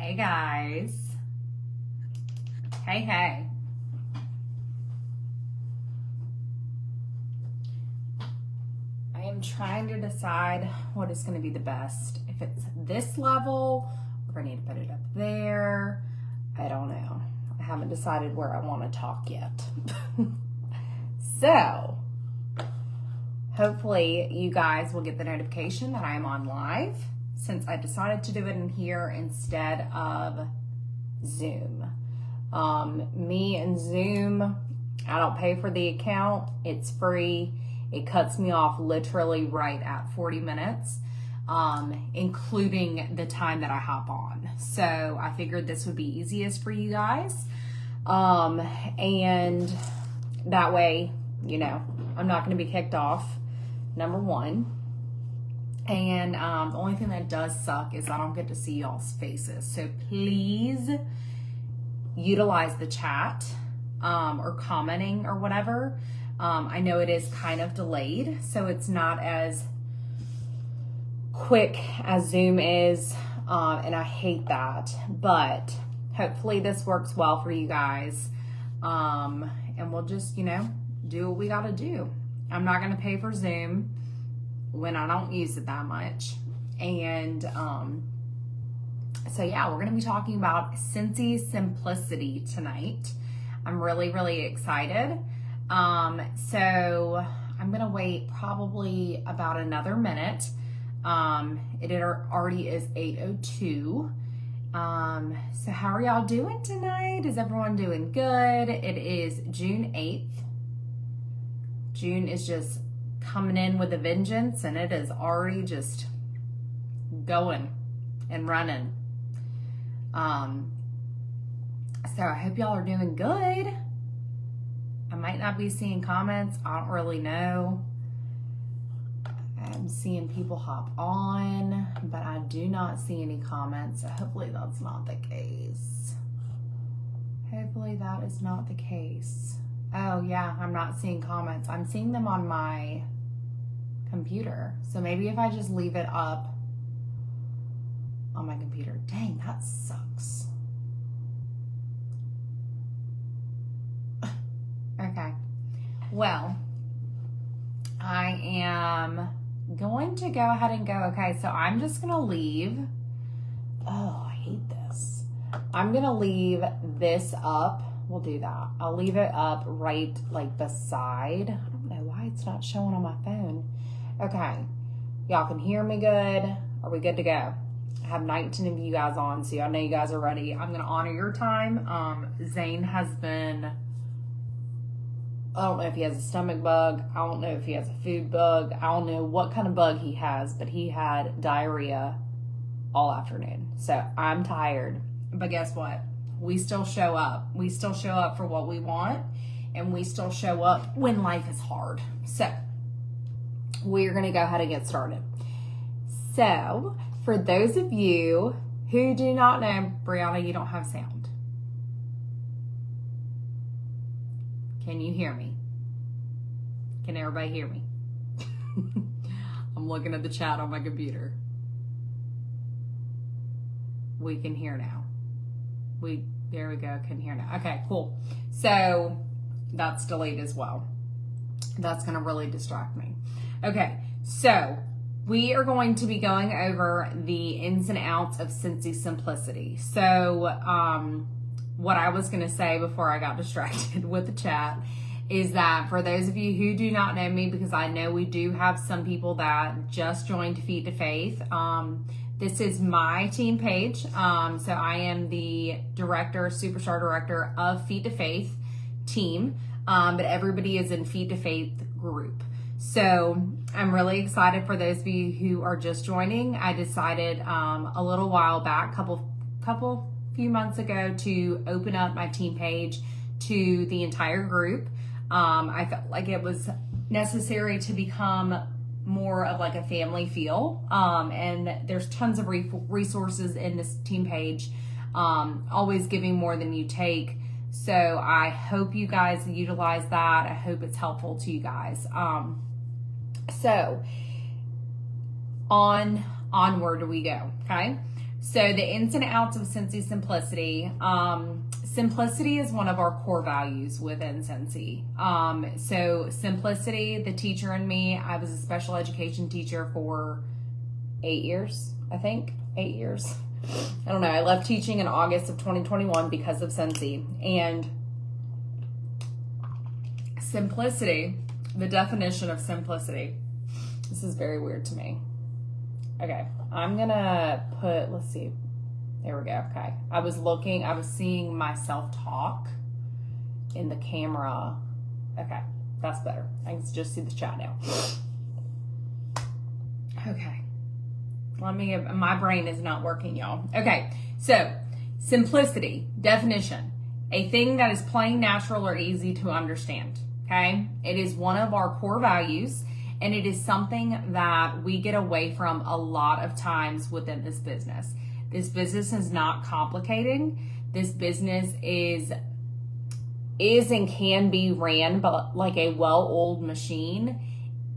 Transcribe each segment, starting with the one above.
Hey guys. Hey. I am trying to decide what is going to be the best. If it's this level, or I need to put it up there. I don't know. I haven't decided where I want to talk yet. So, hopefully you guys will get the notification that I am on live, since I decided to do it in here instead of Zoom. Me and Zoom, I don't pay for the account. It's free. It cuts me off literally right at 40 minutes, including the time that I hop on. So I figured this would be easiest for you guys. And that way, you know, I'm not going to be kicked off, number one. And the only thing that does suck is I don't get to see y'all's faces. So please utilize the chat or commenting or whatever. I know it is kind of delayed, so it's not as quick as Zoom is, and I hate that. But hopefully this works well for you guys, and we'll just, you know, do what we got to do. I'm not going to pay for Zoom when I don't use it that much. And so yeah, we're going to be talking about Scentsy Simplicity tonight. I'm really excited. So I'm going to wait probably about another minute. It already is 8:02. So how are y'all doing tonight? Is everyone doing good? It is June 8th. June is just coming in with a vengeance, and it is already just going and running. So I hope y'all are doing good. I might not be seeing comments. I don't really know. I'm seeing people hop on, but I do not see any comments. So hopefully that's not the case. Hopefully that is not the case. Oh yeah, I'm not seeing comments. I'm seeing them on my computer. So maybe if I just leave it up on my computer. Dang, that sucks. Okay. Well, I am going to go ahead and go. Okay, so I'm just going to leave. Oh, I hate this. I'm going to leave this up. We'll do that. I'll leave it up right like beside. I don't know why it's not showing on my phone. Okay. Y'all can hear me good. Are we good to go? I have 19 of you guys on, so I know you guys are ready. I'm going to honor your time. Zane has been, I don't know if he has a stomach bug. I don't know if he has a food bug. I don't know what kind of bug he has, but he had diarrhea all afternoon. So I'm tired. But guess what? We still show up. We still show up for what we want, and we still show up when life is hard. So we're going to go ahead and get started. So for those of you who do not know, Brianna, you don't have sound. Can you hear me? Can everybody hear me? I'm looking at the chat on my computer. We can hear now. There we go, can hear now. Okay, cool. So that's delayed as well. That's gonna really distract me. Okay, so we are going to be going over the ins and outs of Scentsy Simplicity. So what I was gonna say before I got distracted with the chat is that for those of you who do not know me, because I know we do have some people that just joined Feet to Faith, this is my team page. So I am the director, superstar director of Feet to Faith team, but everybody is in Feet to Faith group. So I'm really excited for those of you who are just joining. I decided a little while back, few months ago, to open up my team page to the entire group. I felt like it was necessary to become more of like a family feel, and there's tons of resources in this team page, always giving more than you take. So I hope you guys utilize that. I hope it's helpful to you guys. So onward we go. Okay, So the ins and outs of Scentsy Simplicity. Simplicity is one of our core values within Scentsy. So simplicity, the teacher in me, I was a special education teacher for 8 years, I think. 8 years. I don't know. I left teaching in August of 2021 because of Scentsy. And simplicity, the definition of simplicity. This is very weird to me. Okay, I'm gonna put, let's see. There we go. Okay. I was seeing myself talk in the camera. Okay, that's better. I can just see the chat now. Okay. My brain is not working, y'all. Okay, so simplicity, definition, a thing that is plain, natural, or easy to understand. Okay, it is one of our core values, and it is something that we get away from a lot of times within this business. This business is not complicated. This business is and can be ran but like a well-oiled machine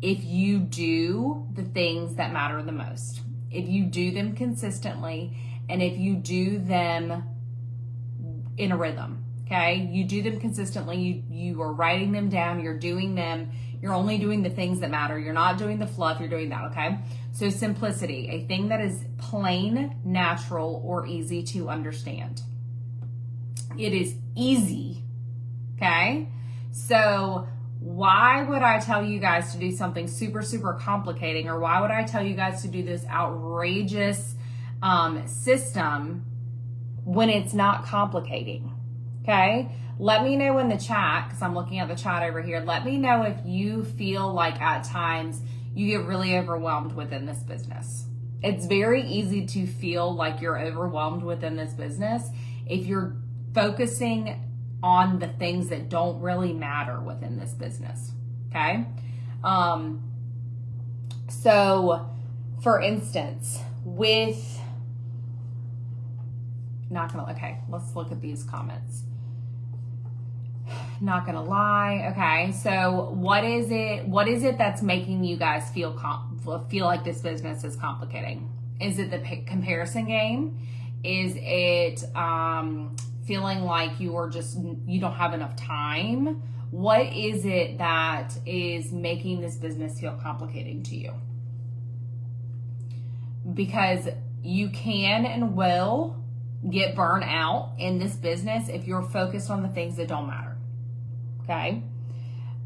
if you do the things that matter the most. If you do them consistently, and if you do them in a rhythm, okay? You do them consistently, you are writing them down, you're doing them, you're only doing the things that matter. You're not doing the fluff, you're doing that, okay? So simplicity, a thing that is plain, natural, or easy to understand. It is easy, okay? So why would I tell you guys to do something super, super complicating, or why would I tell you guys to do this outrageous system when it's not complicating? Okay, let me know in the chat, because I'm looking at the chat over here. Let me know if you feel like at times you get really overwhelmed within this business. It's very easy to feel like you're overwhelmed within this business if you're focusing on the things that don't really matter within this business, okay? So, for instance, okay, let's look at these comments. Not gonna lie, okay, so what is it that's making you guys feel like this business is complicating? Is it the comparison game? Is it feeling like you don't have enough time? What is it that is making this business feel complicating to you? Because you can and will get burnt out in this business if you're focused on the things that don't matter. Okay.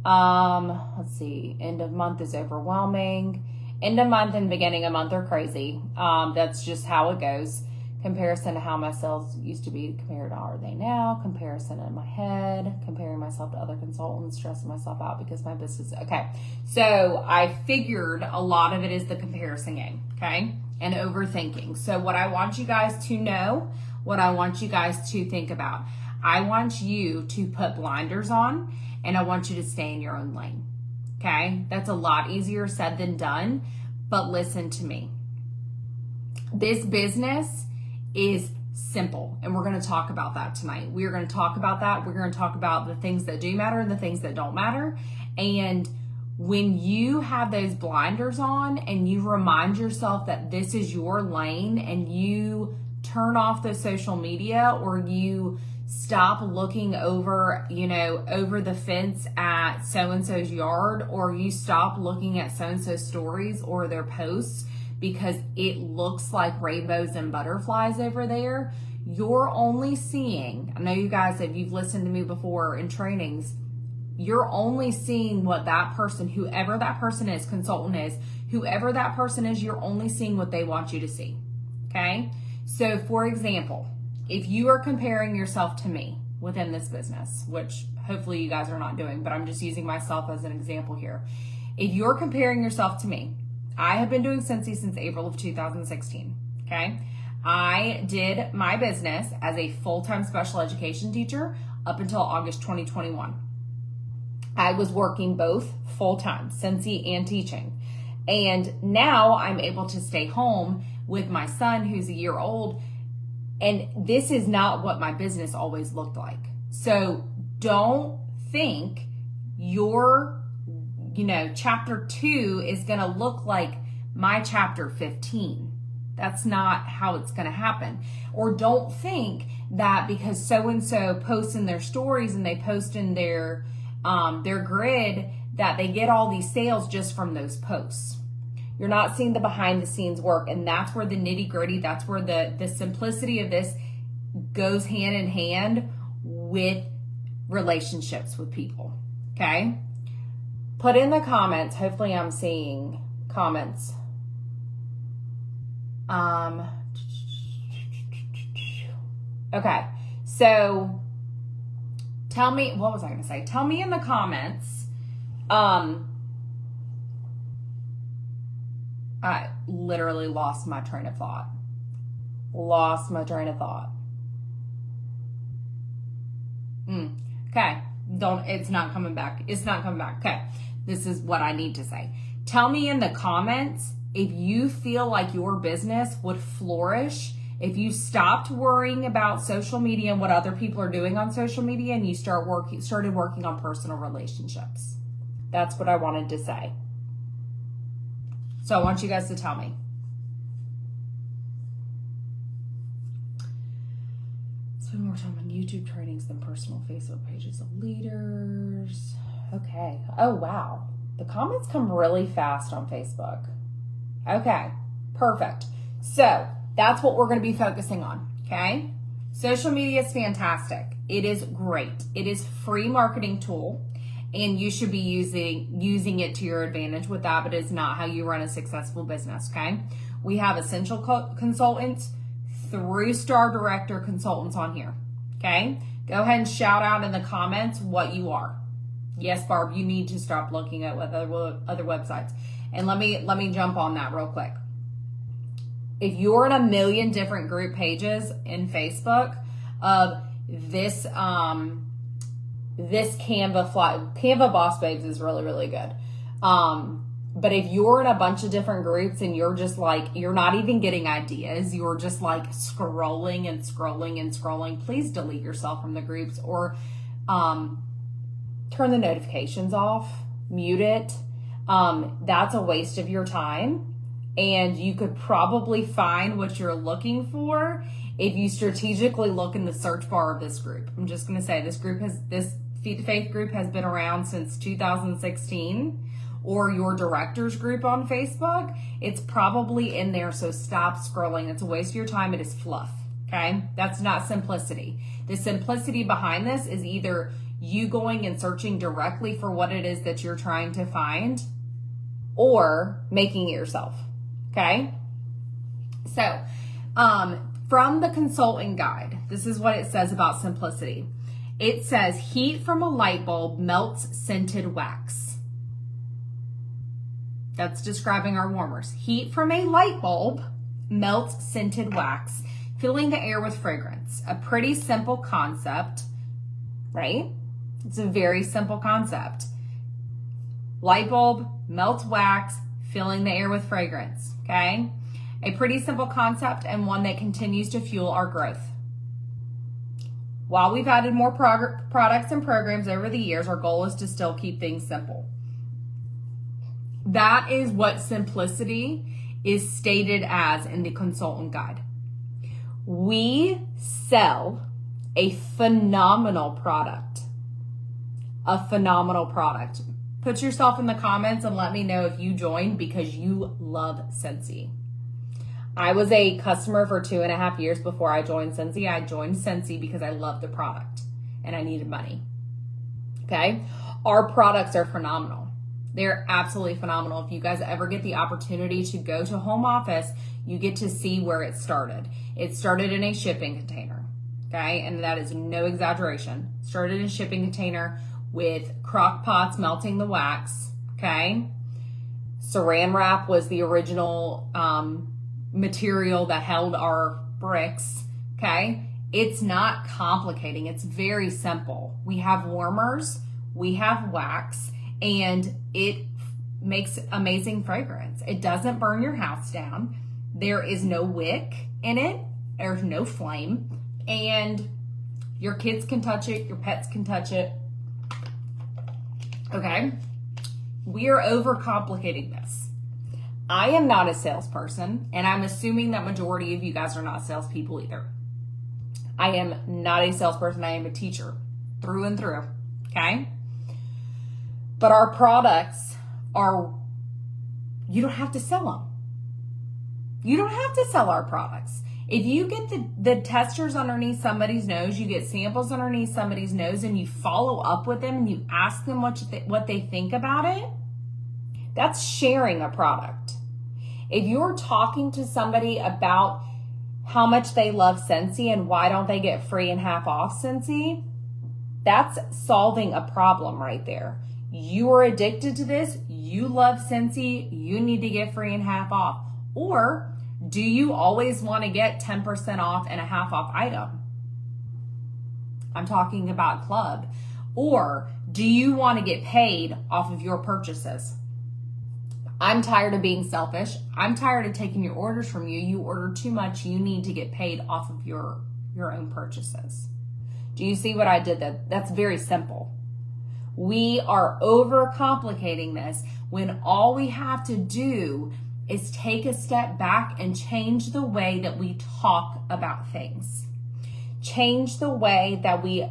Let's see. End of month is overwhelming. End of month and beginning of month are crazy. That's just how it goes. Comparison to how my sales used to be compared to how are they now. Comparison in my head. Comparing myself to other consultants. Stressing myself out because my business. Okay. So I figured a lot of it is the comparison game. Okay. And overthinking. So what I want you guys to know, what I want you guys to think about, I want you to put blinders on, and I want you to stay in your own lane. Okay? That's a lot easier said than done, but listen to me. This business is simple, and we're going to talk about that tonight. We are going to talk about that. We're going to talk about the things that do matter and the things that don't matter. And when you have those blinders on and you remind yourself that this is your lane, and you turn off the social media, or you stop looking over the fence at so-and-so's yard, or you stop looking at so-and-so's stories or their posts because it looks like rainbows and butterflies over there, you're only seeing, I know you guys, if you've listened to me before in trainings, you're only seeing what that person, whoever that person is, consultant is, whoever that person is, you're only seeing what they want you to see, okay? So for example, if you are comparing yourself to me within this business, which hopefully you guys are not doing, but I'm just using myself as an example here. If you're comparing yourself to me, I have been doing Scentsy since April of 2016, okay? I did my business as a full-time special education teacher up until August 2021. I was working both full-time, Scentsy and teaching. And now I'm able to stay home with my son who's a year old. And this is not what my business always looked like. So don't think your, chapter 2 is going to look like my chapter 15. That's not how it's going to happen. Or don't think that because so-and-so posts in their stories and they post in their grid that they get all these sales just from those posts. You're not seeing the behind the scenes work, and that's where the nitty gritty, that's where the simplicity of this goes hand in hand with relationships with people, okay? Put in the comments, hopefully I'm seeing comments. Okay, so tell me, what was I going to say? Tell me in the comments. I literally lost my train of thought. Okay, it's not coming back. Okay, this is what I need to say. Tell me in the comments if you feel like your business would flourish if you stopped worrying about social media and what other people are doing on social media and you started working on personal relationships. That's what I wanted to say. So I want you guys to tell me. Spend more time on YouTube trainings than personal Facebook pages of leaders. Okay. Oh, wow. The comments come really fast on Facebook. Okay, perfect. So that's what we're going to be focusing on, okay? Social media is fantastic. It is great. It is a free marketing tool, and you should be using it to your advantage with that, but it's not how you run a successful business, okay? We have essential consultants through Star Director consultants on here, okay? Go ahead and shout out in the comments what you are. Yes, Barb, you need to stop looking at other websites. And let me jump on that real quick. If you're in a million different group pages in Facebook of this Canva Boss Babes is really, really good. But if you're in a bunch of different groups and you're just like, you're not even getting ideas, you're just like scrolling and scrolling and scrolling, please delete yourself from the groups or turn the notifications off, mute it. That's a waste of your time, and you could probably find what you're looking for if you strategically look in the search bar of this group. I'm just going to say this Feed to Faith group has been around since 2016, or your directors group on Facebook. It's probably in there, so stop scrolling. It's a waste of your time. It is fluff, okay? That's not simplicity. The simplicity behind this is either you going and searching directly for what it is that you're trying to find, or making it yourself, okay? So, from the consulting guide, this is what it says about simplicity. It says, heat from a light bulb melts scented wax. That's describing our warmers. Heat from a light bulb melts scented wax, filling the air with fragrance. A pretty simple concept, right? It's a very simple concept. Light bulb melts wax, filling the air with fragrance, okay? A pretty simple concept and one that continues to fuel our growth. While we've added more products and programs over the years, our goal is to still keep things simple. That is what simplicity is stated as in the consultant guide. We sell a phenomenal product. A phenomenal product. Put yourself in the comments and let me know if you joined because you love Scentsy. I was a customer for 2.5 years before I joined Scentsy. I joined Scentsy because I love the product and I needed money. Okay? Our products are phenomenal. They're absolutely phenomenal. If you guys ever get the opportunity to go to home office, you get to see where it started. It started in a shipping container. Okay? And that is no exaggeration. It started in a shipping container with crock pots melting the wax. Okay? Saran wrap was the original material that held our bricks. Okay? It's not complicating. It's very simple. We have warmers, we have wax, and it makes amazing fragrance. It doesn't burn your house down. There is no wick in it. There's no flame. And your kids can touch it. Your pets can touch it. Okay? We are overcomplicating this. I am not a salesperson, and I'm assuming that majority of you guys are not salespeople either. I am not a salesperson. I am a teacher through and through, okay? But our products are, you don't have to sell them. You don't have to sell our products. If you get the testers underneath somebody's nose, you get samples underneath somebody's nose, and you follow up with them and you ask them what they think about it, that's sharing a product. If you're talking to somebody about how much they love Scentsy and why don't they get free and half off Scentsy, that's solving a problem right there. You are addicted to this. You love Scentsy. You need to get free and half off. Or do you always want to get 10% off and a half off item? I'm talking about club. Or do you want to get paid off of your purchases? I'm tired of being selfish. I'm tired of taking your orders from you. You order too much. You need to get paid off of your own purchases. Do you see what I did there? That's very simple. We are overcomplicating this when all we have to do is take a step back and change the way that we talk about things. Change the way that we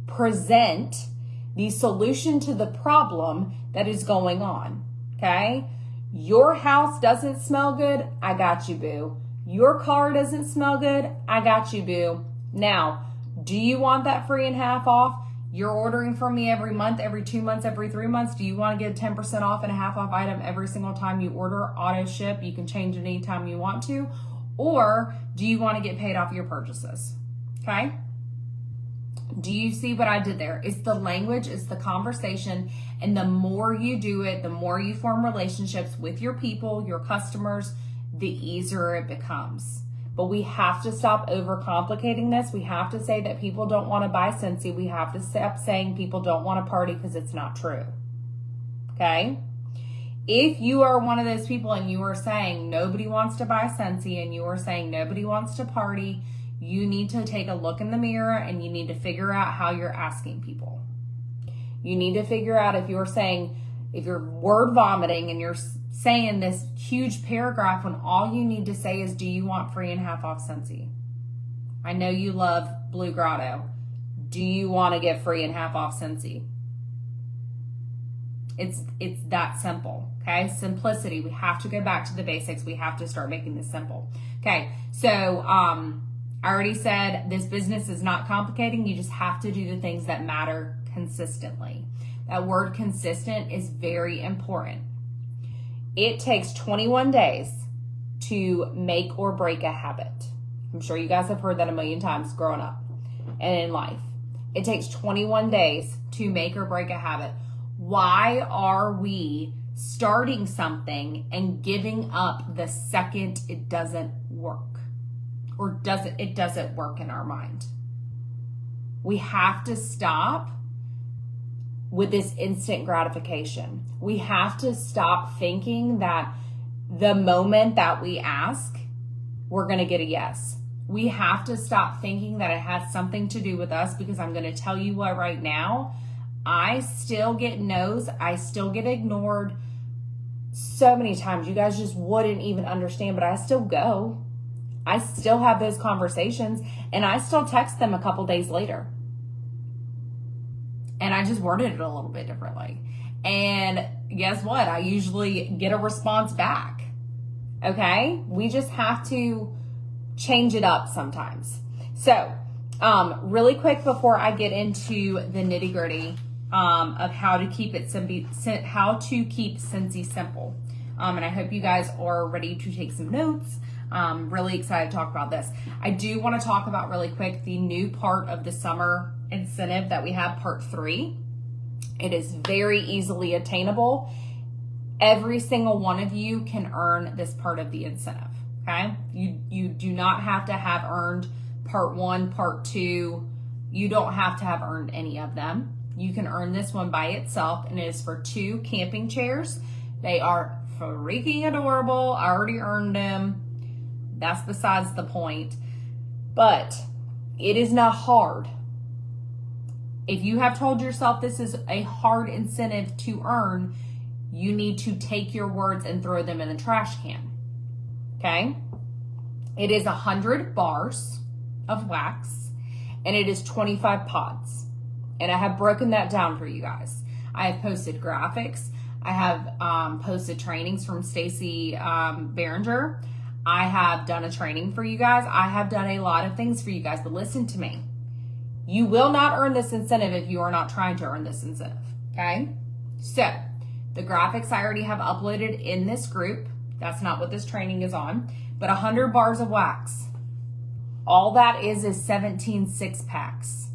present the solution to the problem that is going on, okay? Your house doesn't smell good, I got you, boo. Your car doesn't smell good, I got you, boo. Now, do you want that free and half off? You're ordering from me every month, every 2 months, every 3 months. Do you want to get 10% off and a half off item every single time you order? Auto ship, you can change it anytime you want to. Or do you want to get paid off your purchases? Okay? Do you see what I did there? It's the language, it's the conversation, and the more you do it, the more you form relationships with your people, your customers, the easier it becomes. But we have to stop overcomplicating this. We have to say that people don't want to buy Scentsy. We have to stop saying people don't want to party because it's not true. Okay? If you are one of those people and you are saying nobody wants to buy Scentsy and you are saying nobody wants to party, you need to take a look in the mirror and you need to figure out how you're asking people. You need to figure out if you're word vomiting and you're saying this huge paragraph when all you need to say is, do you want free and half off Scentsy? I know you love Blue Grotto. Do you want to get free and half off Scentsy? It's that simple, okay? Simplicity. We have to go back to the basics. We have to start making this simple. Okay, so I already said this business is not complicating. You just have to do the things that matter consistently. That word consistent is very important. It takes 21 days to make or break a habit. I'm sure you guys have heard that a million times growing up and in life. It takes 21 days to make or break a habit. Why are we starting something and giving up the second it doesn't work? Or it doesn't work in our mind? We have to stop with this instant gratification. We have to stop thinking that the moment that we ask, we're gonna get a yes. We have to stop thinking that it has something to do with us, because I'm gonna tell you what right now, I still get no's, I still get ignored so many times. You guys just wouldn't even understand, but I still go. I still have those conversations and I still text them a couple days later. And I just worded it a little bit differently. And guess what? I usually get a response back. Okay? We just have to change it up sometimes. So, really quick before I get into the nitty gritty of how to keep Scentsy simple. And I hope you guys are ready to take some notes. Really excited to talk about this. I do want to talk about really quick the new part of the summer incentive that we have, part 3. It is very easily attainable. Every single one of you can earn this part of the incentive. Okay? You do not have to have earned part 1, part 2. You don't have to have earned any of them. You can earn this one by itself, and it is for 2 camping chairs. They are freaking adorable. I already earned them. That's besides the point. But it is not hard. If you have told yourself this is a hard incentive to earn, you need to take your words and throw them in the trash can. Okay? It is 100 bars of wax, and it is 25 pods. And I have broken that down for you guys. I have posted graphics. I have posted trainings from Stacy Behringer. I have done a training for you guys. I have done a lot of things for you guys, but listen to me. You will not earn this incentive if you are not trying to earn this incentive, okay? So, the graphics I already have uploaded in this group. That's not what this training is on, but 100 bars of wax. All that is 17 6-packs.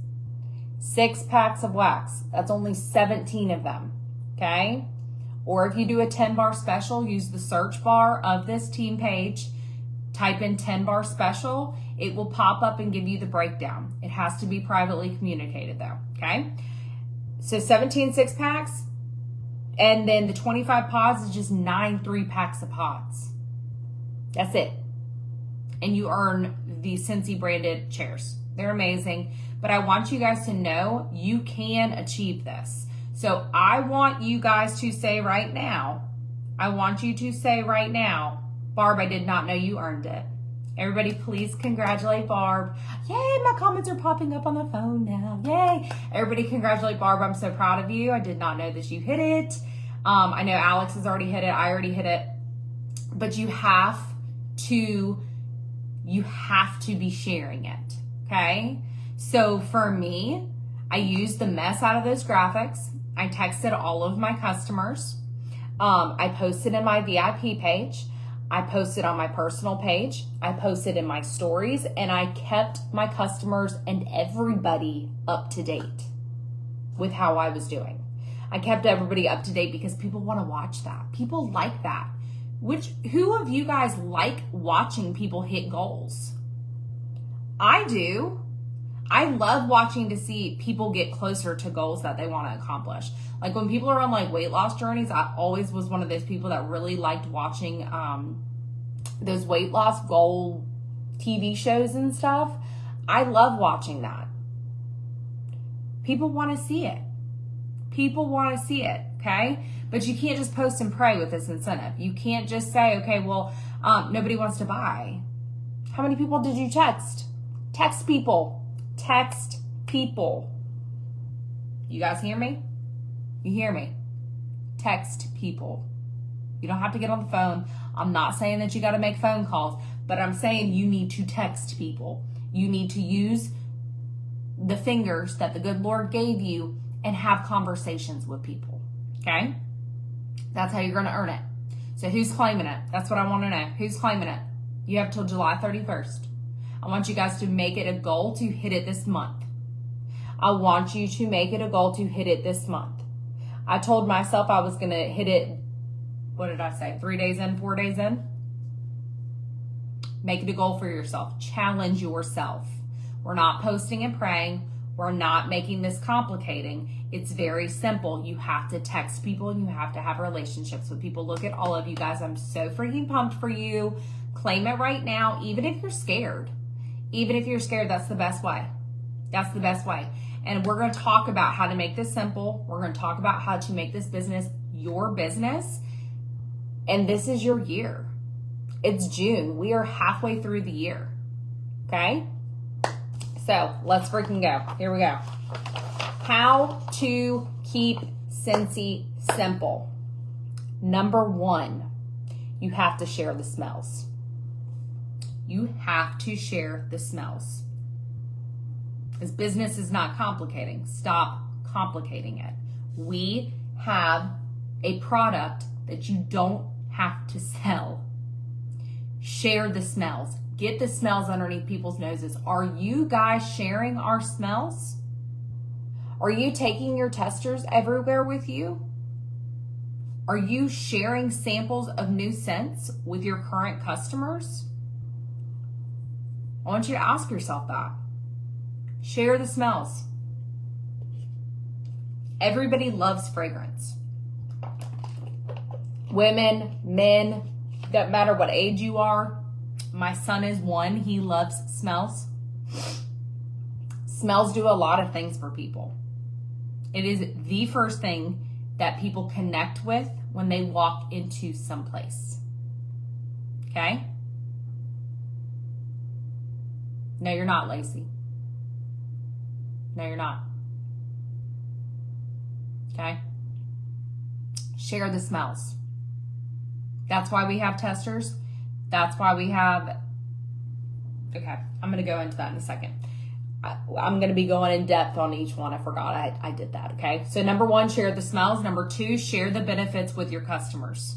6 packs of wax. That's only 17 of them, okay? Or if you do a 10-bar special, use the search bar of this team page, type in 10-bar special. It will pop up and give you the breakdown. It has to be privately communicated though, okay? So 17 6-packs, and then the 25 pods is just 9 3-packs of pods. That's it. And you earn the Scentsy branded chairs. They're amazing, but I want you guys to know you can achieve this. So I want you guys to say right now, Barb, I did not know you earned it. Everybody, please congratulate Barb. Yay, my comments are popping up on the phone now. Yay. Everybody congratulate Barb. I'm so proud of you. I did not know that you hit it. I know Alex has already hit it. I already hit it. But you have to be sharing it, okay? So for me, I used the mess out of those graphics. I texted all of my customers. I posted in my VIP page. I posted on my personal page. I posted in my stories, and I kept my customers and everybody up to date with how I was doing. I kept everybody up to date because people want to watch that. People like that. Who of you guys like watching people hit goals? I do. I love watching to see people get closer to goals that they want to accomplish. Like when people are on like weight loss journeys, I always was one of those people that really liked watching those weight loss goal TV shows and stuff. I love watching that. People want to see it. People want to see it, okay? But you can't just post and pray with this incentive. You can't just say, okay, well, nobody wants to buy. How many people did you text? Text people. Text people. You guys hear me? You hear me? Text people. You don't have to get on the phone. I'm not saying that you got to make phone calls, but I'm saying you need to text people. You need to use the fingers that the good Lord gave you and have conversations with people, okay? That's how you're going to earn it. So who's claiming it? That's what I want to know. Who's claiming it? You have till July 31st. I want you guys to make it a goal to hit it this month. I want you to make it a goal to hit it this month. I told myself I was going to hit it, what did I say, 3 days in, 4 days in? Make it a goal for yourself. Challenge yourself. We're not posting and praying. We're not making this complicating. It's very simple. You have to text people and you have to have relationships with people. Look at all of you guys. I'm so freaking pumped for you. Claim it right now, even if you're scared. Even if you're scared, that's the best way. That's the best way. And we're going to talk about how to make this simple. We're going to talk about how to make this business your business. And this is your year. It's June. We are halfway through the year. Okay? So let's freaking go. Here we go. How to keep Scentsy simple. Number 1, you have to share the smells. You have to share the smells. This business is not complicating. Stop complicating it. We have a product that you don't have to sell. Share the smells. Get the smells underneath people's noses. Are you guys sharing our smells? Are you taking your testers everywhere with you? Are you sharing samples of new scents with your current customers? I want you to ask yourself that. Share the smells. Everybody loves fragrance. Women, men, doesn't matter what age you are. My son is 1. He loves smells. Smells do a lot of things for people. It is the first thing that people connect with when they walk into someplace. Okay? No, you're not, Lacey. No, you're not. Okay? Share the smells. That's why we have testers. That's why we have, okay, I'm going to go into that in a second. I'm going to be going in depth on each one. I forgot I did that, okay? So number 1, share the smells. Number 2, share the benefits with your customers.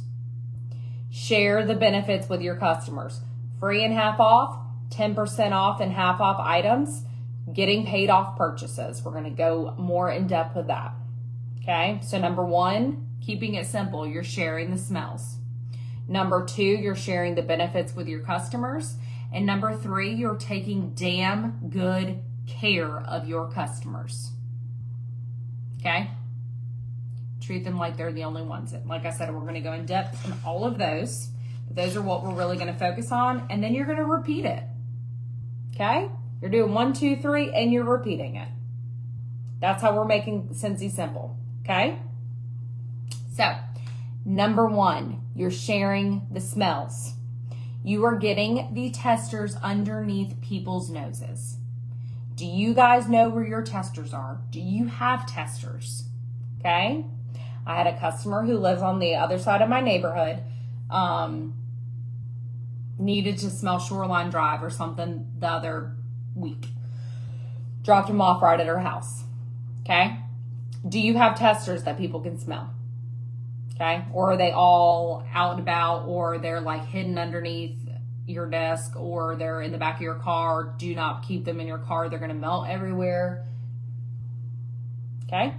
Share the benefits with your customers. Free and half off, 10% off and half off items, getting paid off purchases. We're going to go more in depth with that, okay? So number 1, keeping it simple, you're sharing the smells. Number 2, you're sharing the benefits with your customers. And number 3, you're taking damn good care of your customers. Okay? Treat them like they're the only ones. Like I said, we're going to go in depth in all of those. But those are what we're really going to focus on. And then you're going to repeat it. Okay? You're doing 1, 2, 3, and you're repeating it. That's how we're making Scentsy simple. Okay? So, number 1, you're sharing the smells. You are getting the testers underneath people's noses. Do you guys know where your testers are? Do you have testers? Okay? I had a customer who lives on the other side of my neighborhood, needed to smell Shoreline Drive or something the other week. Dropped him off right at her house. Okay? Do you have testers that people can smell? Okay? Or are they all out and about, or they're like hidden underneath your desk, or they're in the back of your car? Do not keep them in your car. They're going to melt everywhere. Okay?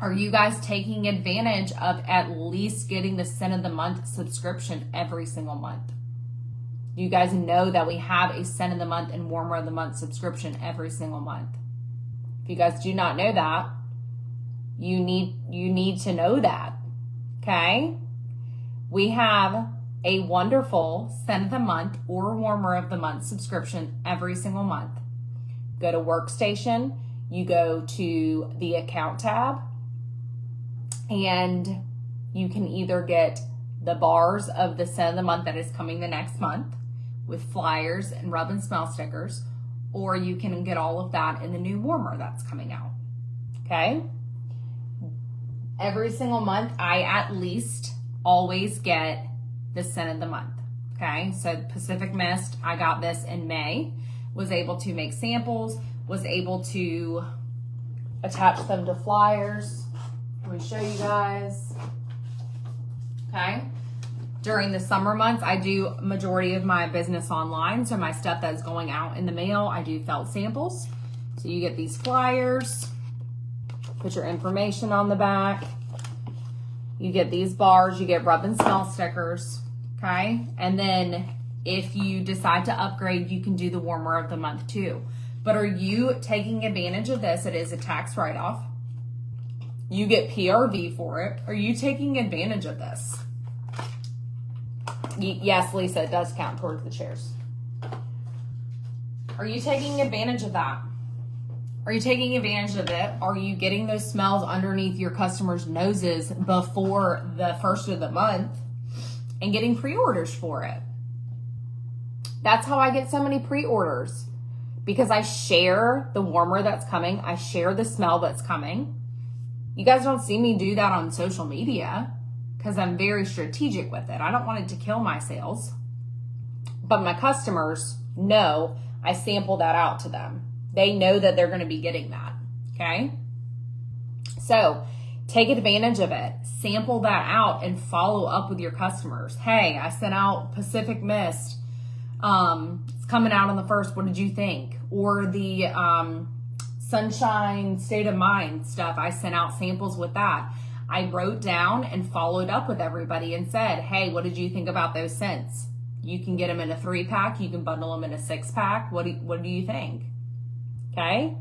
Are you guys taking advantage of at least getting the Scent of the Month subscription every single month? You guys know that we have a Scent of the Month and Warmer of the Month subscription every single month. If you guys do not know that, you need to know that. Okay? We have a wonderful Scent of the Month or Warmer of the Month subscription every single month. Go to Workstation, you go to the Account tab, and you can either get the bars of the Scent of the Month that is coming the next month with flyers and rub and smell stickers, or you can get all of that in the new Warmer that's coming out. Okay? Every single month, I at least always get the Scent of the Month. Okay, so Pacific Mist, I got this in May, was able to make samples, was able to attach them to flyers. Let me show you guys. Okay, during the summer months, I do majority of my business online, so my stuff that's going out in the mail, I do felt samples. So you get these flyers. Put your information on the back. You get these bars. You get rub and smell stickers. Okay? And then if you decide to upgrade, you can do the Warmer of the Month too. But are you taking advantage of this? It is a tax write-off. You get PRV for it. Are you taking advantage of this? Yes, Lisa, it does count towards the chairs. Are you taking advantage of that? Are you taking advantage of it? Are you getting those smells underneath your customers' noses before the first of the month and getting pre-orders for it? That's how I get so many pre-orders, because I share the Warmer that's coming. I share the smell that's coming. You guys don't see me do that on social media because I'm very strategic with it. I don't want it to kill my sales, but my customers know I sample that out to them. They know that they're going to be getting that, okay? So take advantage of it. Sample that out and follow up with your customers. Hey, I sent out Pacific Mist. It's coming out on the 1st. What did you think? Or the Sunshine State of Mind stuff. I sent out samples with that. I wrote down and followed up with everybody and said, hey, what did you think about those scents? You can get them in a 3-pack. You can bundle them in a 6-pack. What do you think? Okay?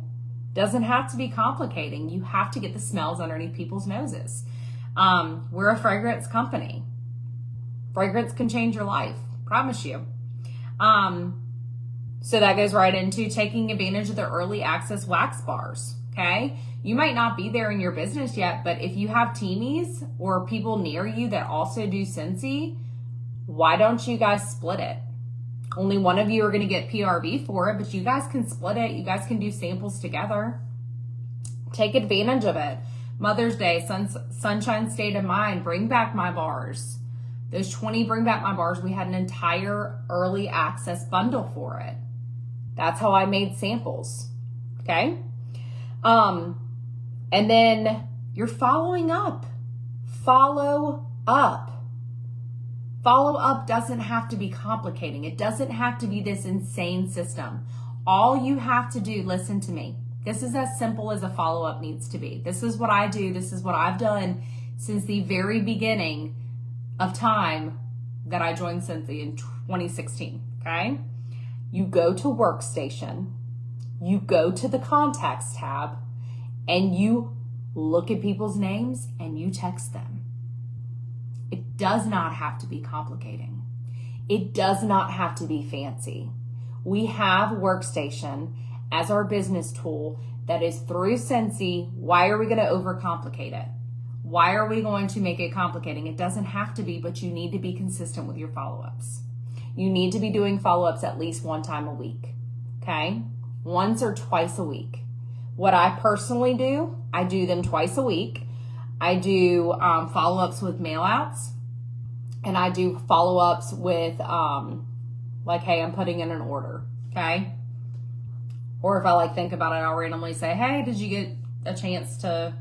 Doesn't have to be complicating. You have to get the smells underneath people's noses. We're a fragrance company. Fragrance can change your life. Promise you. So that goes right into taking advantage of the early access wax bars. okay? You might not be there in your business yet, but if you have teamies or people near you that also do Scentsy, why don't you guys split it? Only one of you are going to get PRV for it, but you guys can split it. You guys can do samples together. Take advantage of it. Mother's Day, Sunshine State of Mind, Bring Back My Bars. Those 20 Bring Back My Bars, we had an entire early access bundle for it. That's how I made samples, okay? And then you're following up. Follow up. Follow up doesn't have to be complicating. It doesn't have to be this insane system. All you have to do, listen to me. This is as simple as a follow-up needs to be. This is what I do. This is what I've done since the very beginning of time that I joined Scentsy in 2016, okay? You go to Workstation, you go to the Contacts tab, and you look at people's names and you text them. It does not have to be complicating. It does not have to be fancy. We have Workstation as our business tool that is through Scentsy. Why are we going to overcomplicate it? Why are we going to make it complicating? It doesn't have to be, but you need to be consistent with your follow-ups. You need to be doing follow-ups at least one time a week, okay? Once or twice a week. What I personally do, I do them twice a week. I do follow-ups with mail-outs, and I do follow-ups with like, hey, I'm putting in an order, okay? Or if I think about it, I'll randomly say, hey, did you get a chance to,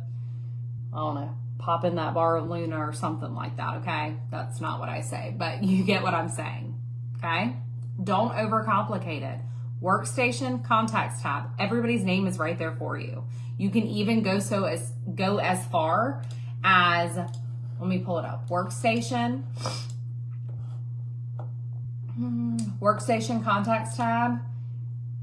I don't know, pop in that bar of Luna or something like that, okay? That's not what I say, but you get what I'm saying, okay? Don't overcomplicate it. Workstation, Contacts tab, everybody's name is right there for you. You can even go as far as, let me pull it up, Workstation, Contacts tab,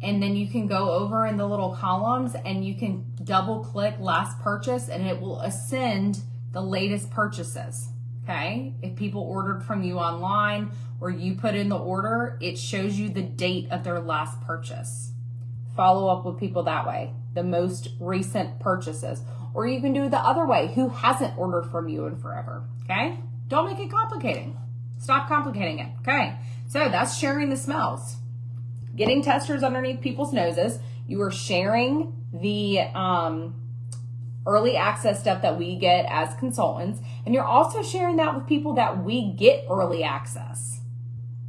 and then you can go over in the little columns and you can double click last purchase and it will ascend the latest purchases, okay? If people ordered from you online or you put in the order, it shows you the date of their last purchase. Follow up with people that way, the most recent purchases. Or you can do it the other way, who hasn't ordered from you in forever, okay? Don't make it complicating. Stop complicating it, okay? So that's sharing the smells. Getting testers underneath people's noses. You are sharing the early access stuff that we get as consultants. And you're also sharing that with people that we get early access.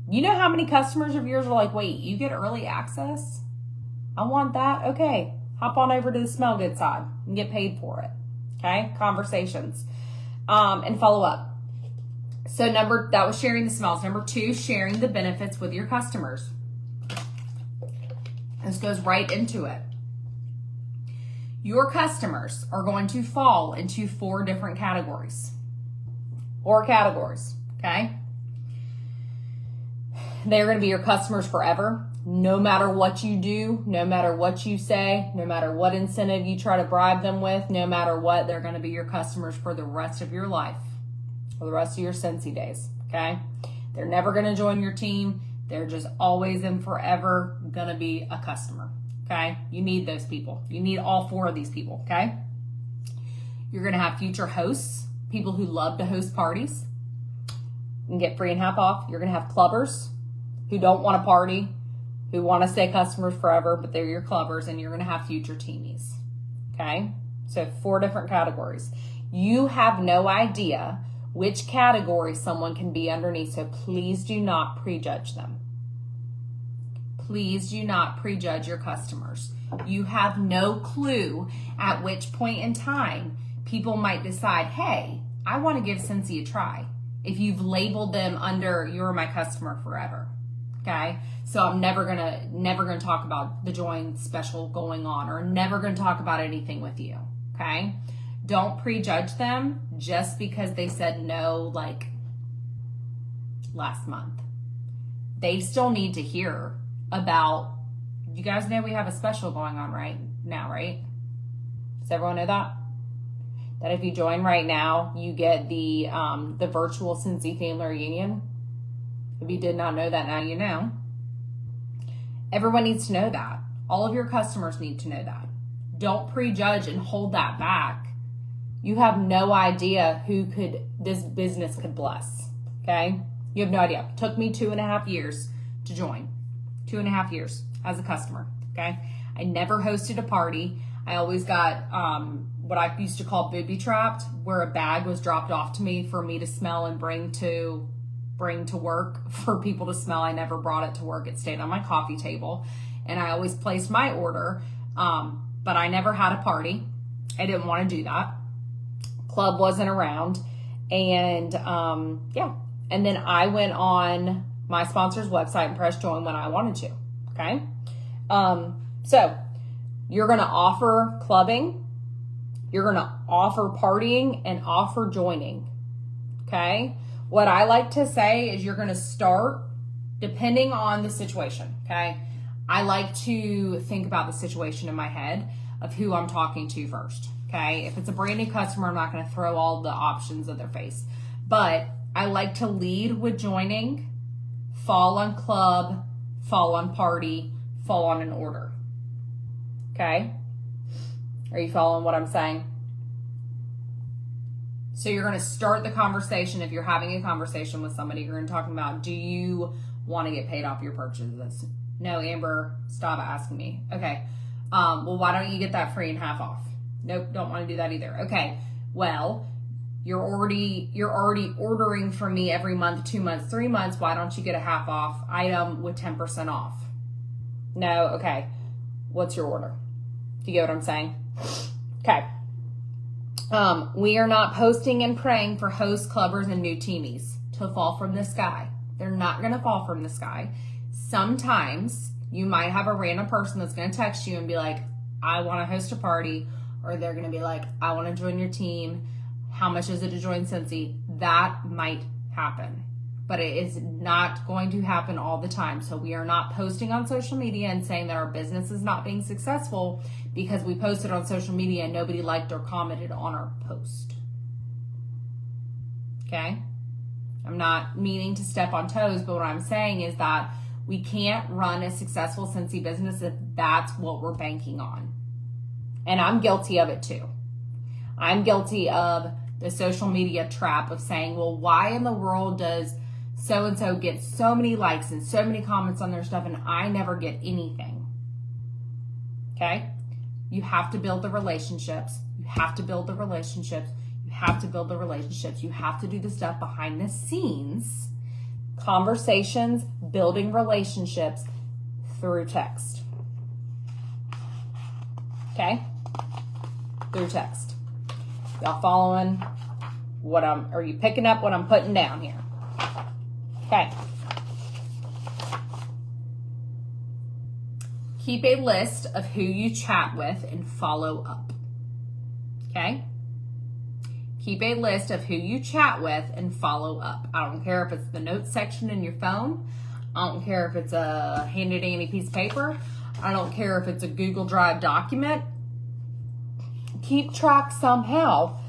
You know how many customers of yours are like, wait, you get early access? I want that. Okay, hop on over to the Smell Good side and get paid for it. Okay, conversations and follow up. So that was sharing the smells. Number 2, sharing the benefits with your customers. This goes right into it. Your customers are going to fall into 4 different categories. 4 categories, okay? They're going to be your customers forever. No matter what you do, no matter what you say, no matter what incentive you try to bribe them with, no matter what, they're going to be your customers for the rest of your life, for the rest of your Scentsy days, okay? They're never going to join your team. They're just always and forever going to be a customer, okay? You need those people. You need all 4 of these people, okay? You're going to have future hosts, people who love to host parties and get free and half off. You're going to have clubbers who don't want to party, who want to stay customers forever, but they're your clubbers, and you're going to have future teamies, okay? So 4 different categories. You have no idea which category someone can be underneath, so please do not prejudge them. Please do not prejudge your customers. You have no clue at which point in time people might decide, hey, I want to give Scentsy a try. If you've labeled them under, you're my customer forever, okay? So I'm never gonna talk about the join special going on, or never gonna talk about anything with you, okay? Don't prejudge them just because they said no like last month. They still need to hear about, you guys know we have a special going on right now, right? Does everyone know that? That if you join right now, you get the virtual Scentsy family reunion. If you did not know that, now you know. Everyone needs to know that. All of your customers need to know that. don't prejudge and hold that back. You have no idea who this business could bless, okay? You have no idea. It took me 2.5 years to join. 2.5 years as a customer, okay? I never hosted a party. I always got what I used to call booby trapped, where a bag was dropped off to me for me to smell and bring to work for people to smell. I never brought it to work. It stayed on my coffee table, and I always placed my order, but I never had a party. I didn't want to do that. Club wasn't around, and yeah. And then I went on my sponsor's website and pressed join when I wanted to, okay? So you're going to offer clubbing, you're going to offer partying, and offer joining, okay? What I like to say is you're going to start depending on the situation, okay? I like to think about the situation in my head of who I'm talking to first, okay? If it's a brand new customer, I'm not going to throw all the options at their face. But I like to lead with joining, fall on club, fall on party, fall on an order, okay? Are you following what I'm saying? So you're going to start the conversation. If you're having a conversation with somebody, you're going to talk about, do you want to get paid off your purchases? No, Amber, stop asking me. Okay. Well, why don't you get that free and half off? Nope, don't want to do that either. Okay. Well, you're already ordering from me every month, 2 months, 3 months. Why don't you get a half off item with 10% off? No. Okay. What's your order? Do you get what I'm saying? Okay. We are not posting and praying for host clubbers and new teamies to fall from the sky. They're not going to fall from the sky. Sometimes you might have a random person that's going to text you and be like, I want to host a party, or they're going to be like, I want to join your team. How much is it to join Scentsy? That might happen, but it is not going to happen all the time. So we are not posting on social media and saying that our business is not being successful because we posted on social media and nobody liked or commented on our post. Okay? I'm not meaning to step on toes, but what I'm saying is that we can't run a successful Scentsy business if that's what we're banking on. And I'm guilty of it too. I'm guilty of the social media trap of saying, well, why in the world does so-and-so get so many likes and so many comments on their stuff and I never get anything? Okay? You have to build the relationships. You have to build the relationships. You have to build the relationships. You have to do the stuff behind the scenes. Conversations, building relationships through text. Okay? Through text. Y'all following are you picking up what I'm putting down here? Okay. Keep a list of who you chat with and follow up. Okay? Keep a list of who you chat with and follow up. I don't care if it's the notes section in your phone. I don't care if it's a handy dandy piece of paper. I don't care if it's a Google Drive document. Keep track somehow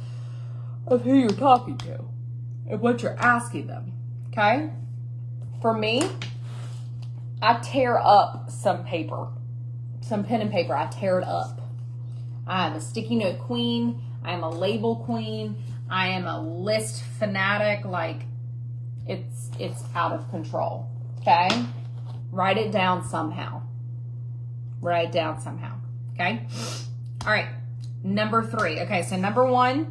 of who you're talking to and what you're asking them. Okay? For me, I tear up some paper, some pen and paper. I tear it up. I am a sticky note queen. I am a label queen. I am a list fanatic. Like, it's out of control. Okay? Write it down somehow. Write it down somehow. Okay? All right. Number 3. Okay, so number 1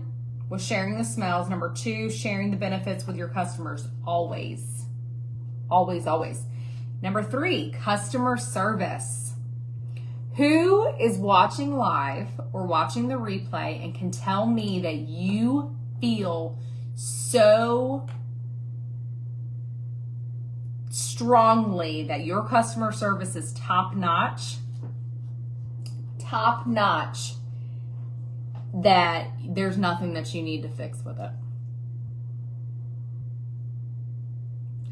was sharing the smells. Number 2, sharing the benefits with your customers. Always. Always, always. Number 3, customer service. Who is watching live or watching the replay and can tell me that you feel so strongly that your customer service is top notch, that there's nothing that you need to fix with it?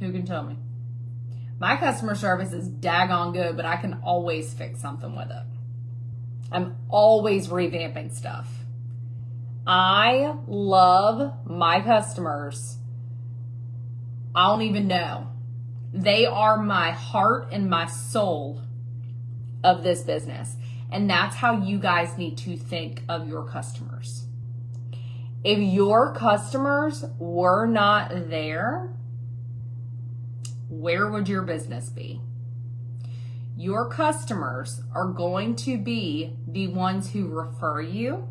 Who can tell me? My customer service is daggone good, but I can always fix something with it. I'm always revamping stuff. I love my customers. I don't even know. They are my heart and my soul of this business. And that's how you guys need to think of your customers. If your customers were not there, where would your business be? Your customers are going to be the ones who refer you.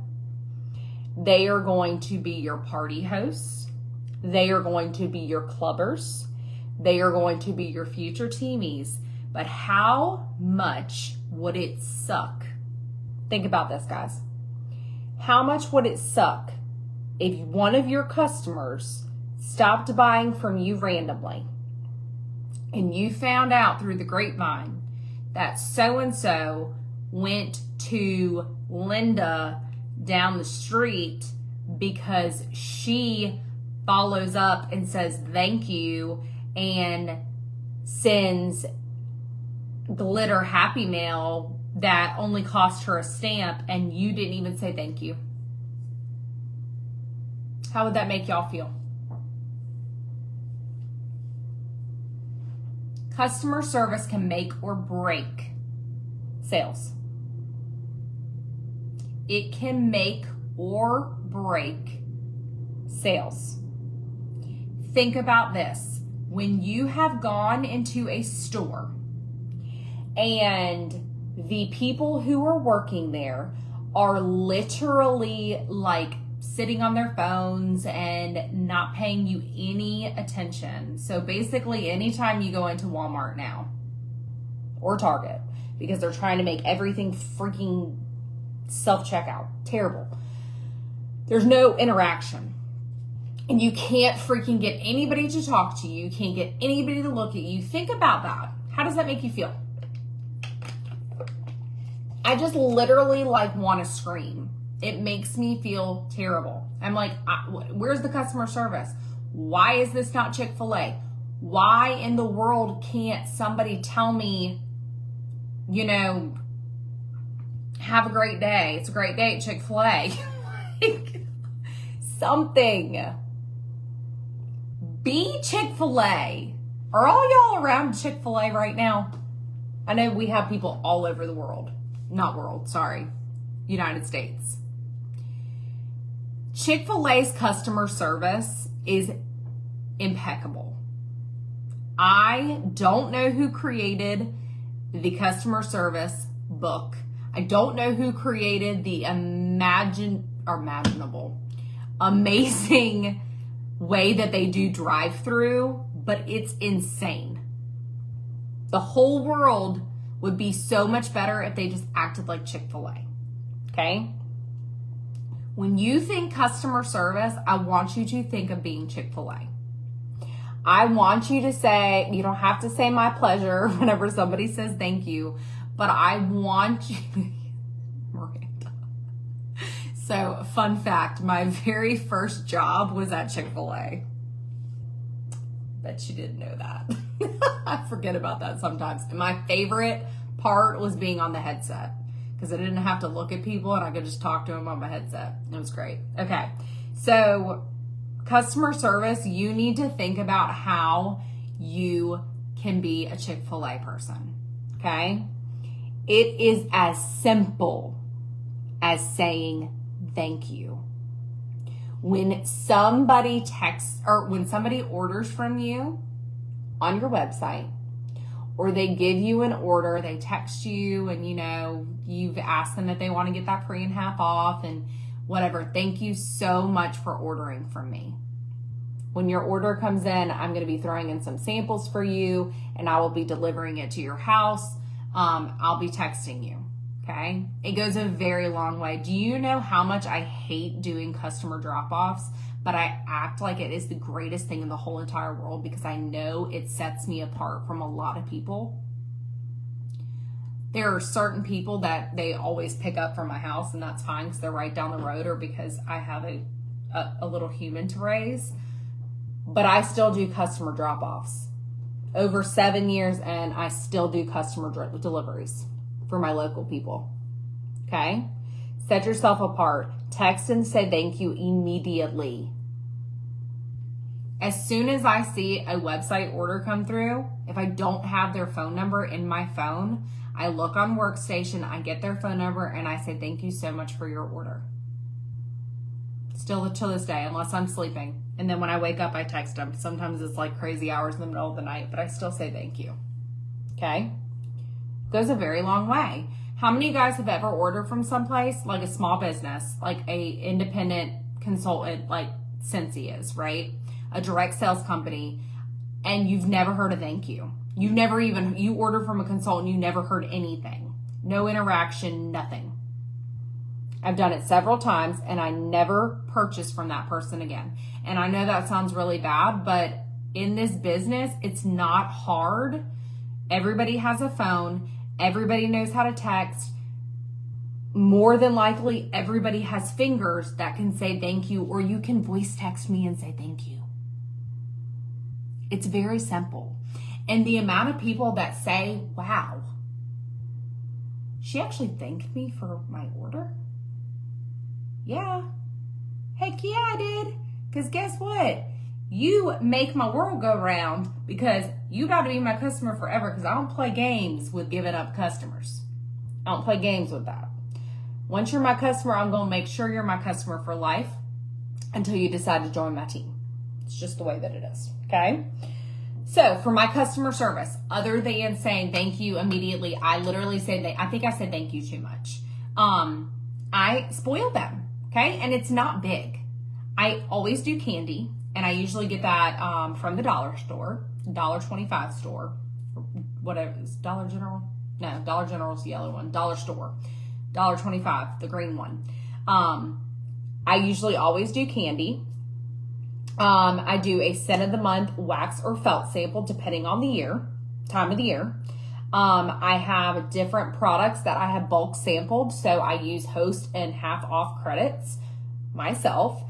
They are going to be your party hosts. They are going to be your clubbers. They are going to be your future teamies. But how much would it suck? Think about this, guys. How much would it suck if one of your customers stopped buying from you randomly and you found out through the grapevine that so-and-so went to Linda down the street because she follows up and says thank you and sends glitter happy mail that only cost her a stamp and you didn't even say thank you? How would that make y'all feel? Customer service can make or break sales. It can make or break sales. Think about this. When you have gone into a store and the people who are working there are literally like sitting on their phones and not paying you any attention. So basically, anytime you go into Walmart now or Target, because they're trying to make everything freaking self-checkout, terrible. There's no interaction. And you can't freaking get anybody to talk to you. You can't get anybody to look at you. Think about that. How does that make you feel? I just literally like want to scream. It makes me feel terrible. I'm like, where's the customer service? Why is this not Chick-fil-A? Why in the world can't somebody tell me, you know, have a great day. It's a great day at Chick-fil-A. Like, something. Be Chick-fil-A. Are all y'all around Chick-fil-A right now? I know we have people all over the world. Not world, sorry. United States. Chick-fil-A's customer service is impeccable. I don't know who created the customer service book. I don't know who created the imaginable, amazing way that they do drive-through, but it's insane. The whole world would be so much better if they just acted like Chick-fil-A, okay? When you think customer service, I want you to think of being Chick-fil-A. I want you to say, you don't have to say my pleasure whenever somebody says thank you, but I want you, Miranda. So, fun fact, my very first job was at Chick-fil-A. Bet you didn't know that. I forget about that sometimes. And my favorite part was being on the headset, because I didn't have to look at people and I could just talk to them on my headset. It was great. Okay, so customer service, you need to think about how you can be a Chick-fil-A person, okay? It is as simple as saying thank you. When somebody texts or when somebody orders from you on your website, or they give you an order, they text you and, you know, you've asked them if they want to get that free and half off and whatever. Thank you so much for ordering from me. When your order comes in, I'm going to be throwing in some samples for you and I will be delivering it to your house. I'll be texting you. Okay. It goes a very long way. Do you know how much I hate doing customer drop-offs? But I act like it is the greatest thing in the whole entire world because I know it sets me apart from a lot of people. There are certain people that they always pick up from my house, and that's fine because they're right down the road or because I have a little human to raise. But I still do customer drop-offs. Over 7 years, and I still do customer deliveries for my local people. Okay? Set yourself apart. Text and say thank you immediately. As soon as I see a website order come through, if I don't have their phone number in my phone, I look on Workstation, I get their phone number, and I say, thank you so much for your order. Still to this day, unless I'm sleeping. And then when I wake up, I text them. Sometimes it's like crazy hours in the middle of the night, but I still say thank you. Okay? Goes a very long way. How many of you guys have ever ordered from someplace, like a small business, like a independent consultant, like Scentsy is, right? A direct sales company, and you've never heard a thank you. You ordered from a consultant, you never heard anything. No interaction, nothing. I've done it several times, and I never purchased from that person again. And I know that sounds really bad, but in this business, it's not hard. Everybody has a phone. Everybody knows how to text. More than likely, everybody has fingers that can say thank you, or you can voice text me and say thank you. It's very simple. And the amount of people that say, wow, she actually thanked me for my order? Yeah. Heck yeah, I did. Because guess what? You make my world go round, because you got to be my customer forever, because I don't play games with giving up customers. I don't play games with that. Once you're my customer, I'm going to make sure you're my customer for life until you decide to join my team. It's just the way that it is. Okay? So for my customer service, other than saying thank you immediately, I literally say I think I said thank you too much. I spoil them. Okay? And it's not big. I always do candy. And I usually get that from the dollar store, $1.25 store. Whatever, is Dollar General? No, Dollar General's the yellow one. Dollar store, $1.25, the green one. I usually always do candy. I do a scent of the month wax or felt sample depending on the time of the year. I have different products that I have bulk sampled. So I use host and half off credits myself.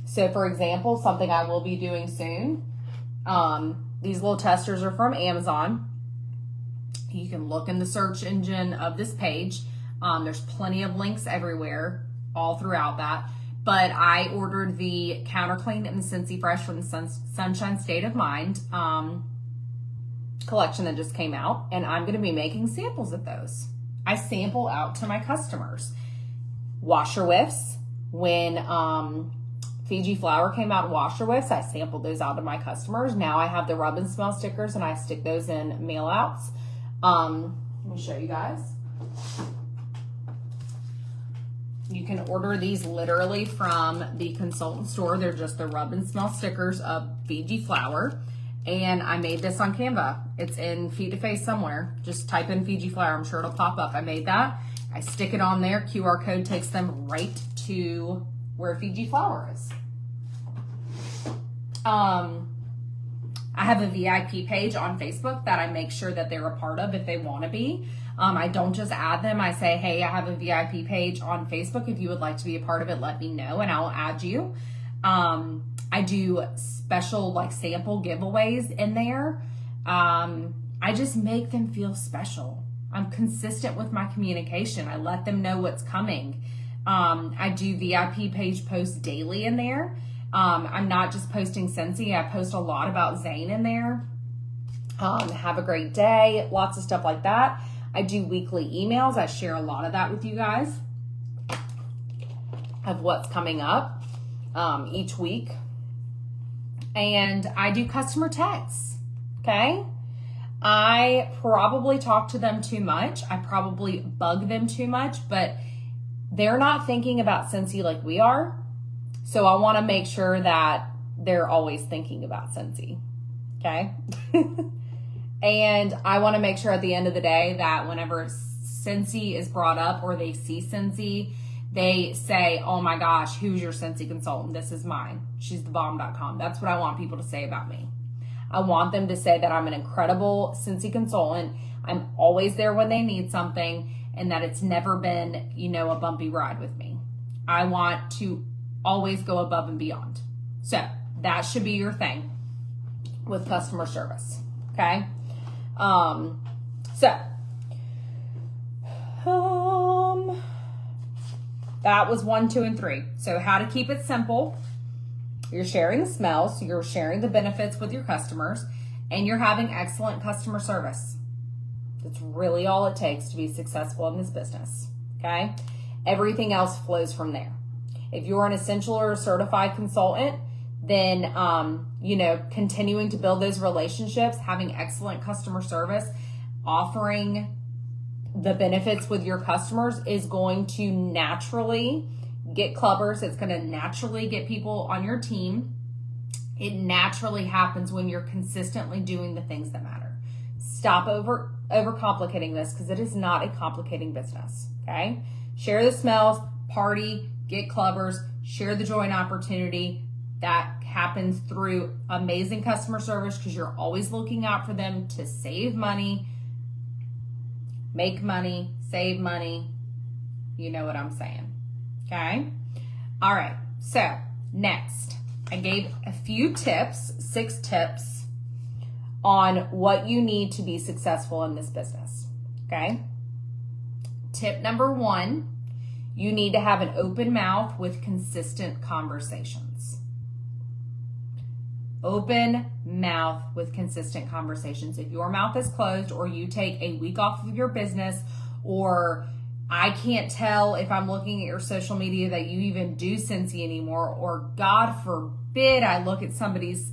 So for example, something I will be doing soon, these little testers are from Amazon. You can look in the search engine of this page. There's plenty of links everywhere, all throughout that. But I ordered the Counter Clean and the Scentsy Fresh from the Sunshine State of Mind collection that just came out. And I'm going to be making samples of those. I sample out to my customers. Washer whiffs. When Fiji Flower came out in washer whiffs, I sampled those out to my customers. Now I have the rub and smell stickers, and I stick those in mail outs. Let me show you guys. You can order these literally from the consultant store. They're just the rub and smell stickers of Fiji Flower. And I made this on Canva. It's in Feed to Face somewhere. Just type in Fiji Flower. I'm sure it'll pop up. I made that. I stick it on there. QR code takes them right to where Fiji Flower is. I have a VIP page on Facebook that I make sure that they're a part of if they want to be. I don't just add them. I say, hey, I have a VIP page on Facebook. If you would like to be a part of it, let me know and I'll add you. I do special like sample giveaways in there. I just make them feel special. I'm consistent with my communication. I let them know what's coming. I do VIP page posts daily in there. I'm not just posting Scentsy. I post a lot about Zane in there. Have a great day. Lots of stuff like that. I do weekly emails. I share a lot of that with you guys of what's coming up each week. And I do customer texts. Okay. I probably talk to them too much. I probably bug them too much, but they're not thinking about Scentsy like we are. So I want to make sure that they're always thinking about Scentsy. Okay. And I want to make sure at the end of the day that whenever Scentsy is brought up or they see Scentsy, they say, oh my gosh, who's your Scentsy consultant? This is mine. She's the bomb.com. That's what I want people to say about me. I want them to say that I'm an incredible Scentsy consultant. I'm always there when they need something, and that it's never been, you know, a bumpy ride with me. I want to always go above and beyond. So that should be your thing with customer service. Okay. That was 1, 2, and 3. So how to keep it simple. You're sharing the smells, you're sharing the benefits with your customers, and you're having excellent customer service. That's really all it takes to be successful in this business, okay? Everything else flows from there. If you're an essential or a certified consultant, then, continuing to build those relationships, having excellent customer service, offering the benefits with your customers is going to naturally get clubbers. It's going to naturally get people on your team. It naturally happens when you're consistently doing the things that matter. Stop overcomplicating this, because it is not a complicating business, okay? Share the smells, party, get clubbers, share the joint opportunity. That happens through amazing customer service, because you're always looking out for them to save money, make money, save money. You know what I'm saying, okay? All right, so next, I gave a few tips, 6 tips on what you need to be successful in this business, okay? Tip number 1, you need to have an open mouth with consistent conversations. Open mouth with consistent conversations. If your mouth is closed, or you take a week off of your business, or I can't tell if I'm looking at your social media that you even do Scentsy anymore, or God forbid I look at somebody's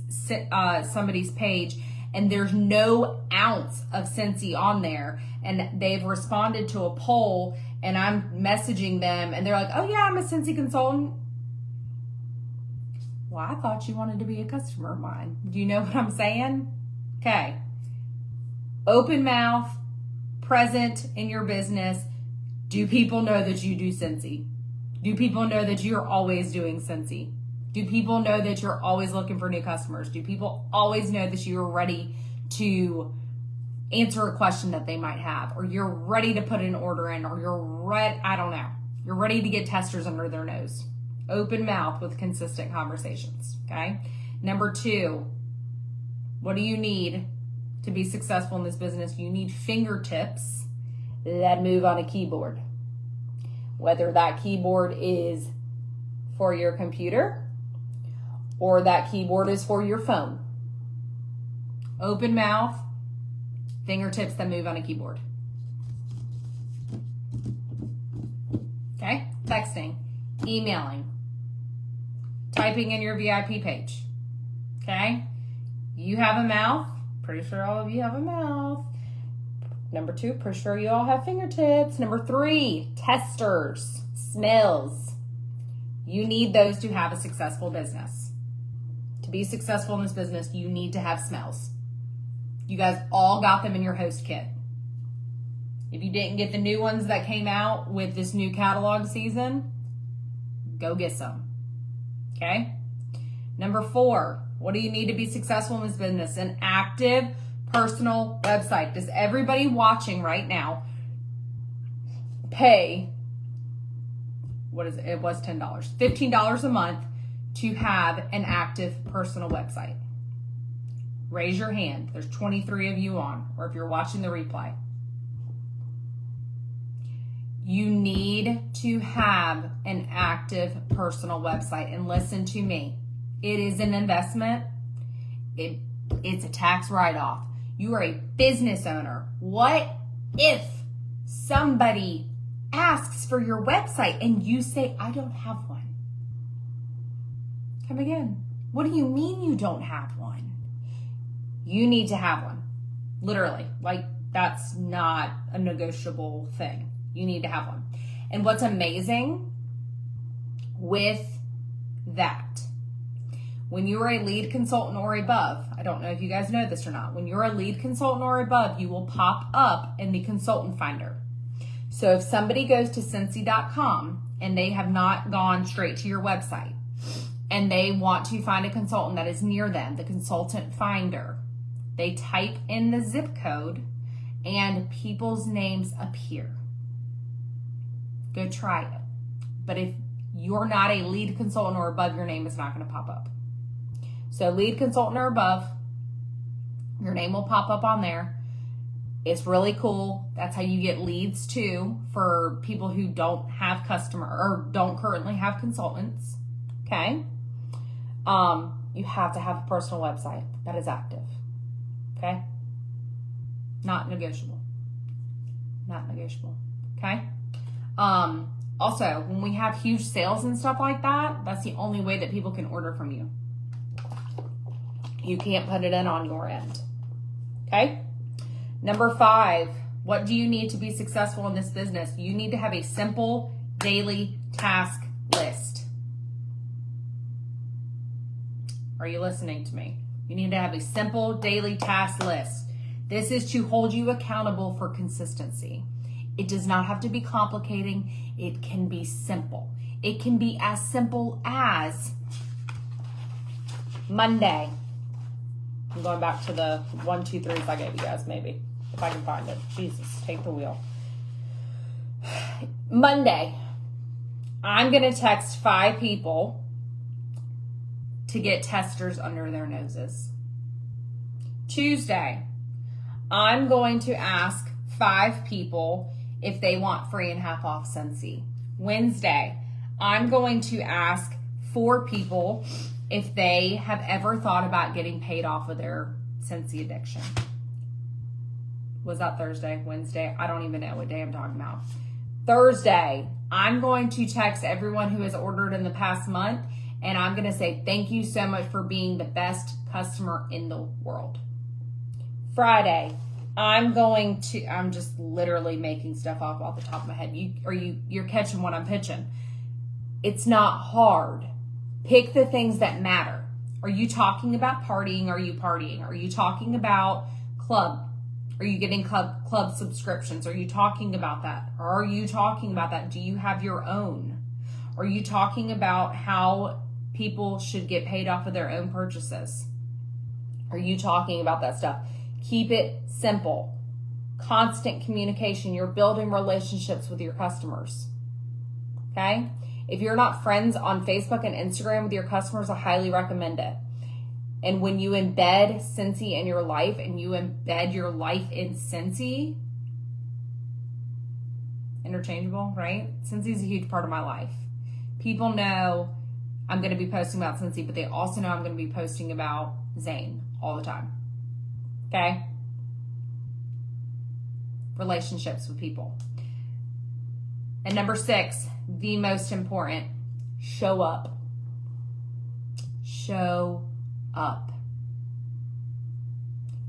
page and there's no ounce of Scentsy on there, and they've responded to a poll, and I'm messaging them and they're like, oh yeah, I'm a Scentsy consultant. Well, I thought you wanted to be a customer of mine. Do you know what I'm saying? Okay. Open mouth, present in your business. Do people know that you do Scentsy? Do people know that you're always doing Scentsy? Do people know that you're always looking for new customers? Do people always know that you're ready to answer a question that they might have, or you're ready to put an order in, or you're ready to get testers under their nose? Open mouth with consistent conversations, okay? Number 2, what do you need to be successful in this business? You need fingertips that move on a keyboard. Whether that keyboard is for your computer or that keyboard is for your phone. Open mouth, fingertips that move on a keyboard. Okay? Texting, emailing, typing in your VIP page. Okay? You have a mouth. Pretty sure all of you have a mouth. Number 2, pretty sure you all have fingertips. Number 3, testers, smells. You need those to have a successful business. To be successful in this business, you need to have smells. You guys all got them in your host kit. If you didn't get the new ones that came out with this new catalog season, go get some. Okay? Number 4, what do you need to be successful in this business? An active personal website. Does everybody watching right now pay, what is it? It was $10, $15 a month to have an active personal website? Raise your hand. There's 23 of you on, or if you're watching the replay. You need to have an active personal website. And listen to me, it is an investment. It's a tax write-off. You are a business owner. What if somebody asks for your website and you say, I don't have one? Come again. What do you mean you don't have one? You need to have one. Literally. Like, that's not a negotiable thing. You need to have one. And what's amazing with that, when you are a lead consultant or above, I don't know if you guys know this or not, when you're a lead consultant or above, you will pop up in the consultant finder. So if somebody goes to Scentsy.com and they have not gone straight to your website and they want to find a consultant that is near them, the consultant finder, they type in the zip code and people's names appear. Go try it. But if you're not a lead consultant or above, your name is not going to pop up. So lead consultant or above, your name will pop up on there. It's really cool. That's how you get leads too for people who don't have don't currently have consultants. Okay. You have to have a personal website that is active. Okay. Not negotiable. Not negotiable. Okay. Also, when we have huge sales and stuff like that, that's the only way that people can order from you. You can't put it in on your end. Okay. Number 5, what do you need to be successful in this business? You need to have a simple daily task list. Are you listening to me? You need to have a simple daily task list. This is to hold you accountable for consistency. It does not have to be complicating. It can be simple. It can be as simple as Monday. I'm going back to the 1, 2, 3s I gave you guys, maybe, if I can find it. Jesus, take the wheel. Monday, I'm going to text 5 people to get testers under their noses. Tuesday, I'm going to ask 5 people if they want free and half off Scentsy. Wednesday, I'm going to ask 4 people if they have ever thought about getting paid off of their Scentsy addiction. Was that Thursday? Wednesday? I don't even know what day I'm talking about. Thursday, I'm going to text everyone who has ordered in the past month, and I'm going to say thank you so much for being the best customer in the world. Friday, I'm just literally making stuff up off the top of my head. You're catching what I'm pitching. It's not hard. Pick the things that matter. Are you talking about partying? Are you partying? Are you talking about club? Are you getting club subscriptions? Are you talking about that? Are you talking about that? Do you have your own? Are you talking about how people should get paid off of their own purchases? Are you talking about that stuff? Keep it simple. Constant communication. You're building relationships with your customers. Okay? If you're not friends on Facebook and Instagram with your customers, I highly recommend it. And when you embed Scentsy in your life and you embed your life in Scentsy, interchangeable, right? Scentsy is a huge part of my life. People know I'm going to be posting about Scentsy, but they also know I'm going to be posting about Zane all the time. Okay? Relationships with people. And number 6, the most important, show up. Show up.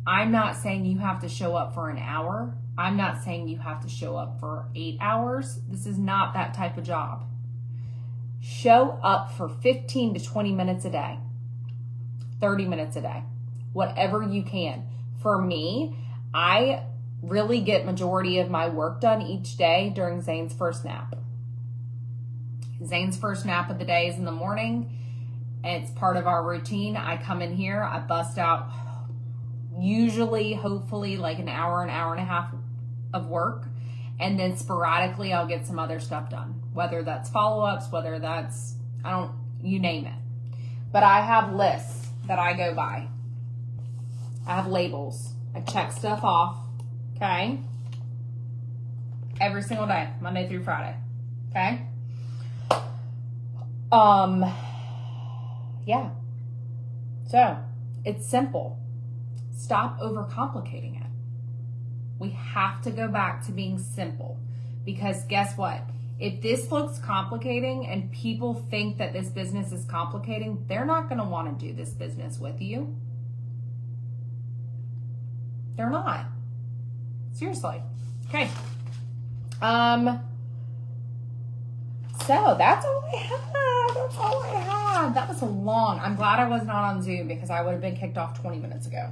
I'm not saying you have to show up for an hour. I'm not saying you have to show up for 8 hours. This is not that type of job. Show up for 15 to 20 minutes a day, 30 minutes a day, whatever you can. For me, I really get majority of my work done each day during Zane's first nap. Zane's first nap of the day is in the morning. It's part of our routine. I come in here, I bust out usually, hopefully, like an hour and a half of work. And then sporadically, I'll get some other stuff done. Whether that's follow-ups, whether that's, you name it. But I have lists that I go by. I have labels. I check stuff off, okay? Every single day, Monday through Friday, okay? Yeah. So, it's simple. Stop overcomplicating it. We have to go back to being simple, because guess what? If this looks complicating and people think that this business is complicating, they're not going to want to do this business with you. They're not. Seriously. Okay. So that's all I had. That's all I had. That was long. I'm glad I was not on Zoom, because I would have been kicked off 20 minutes ago.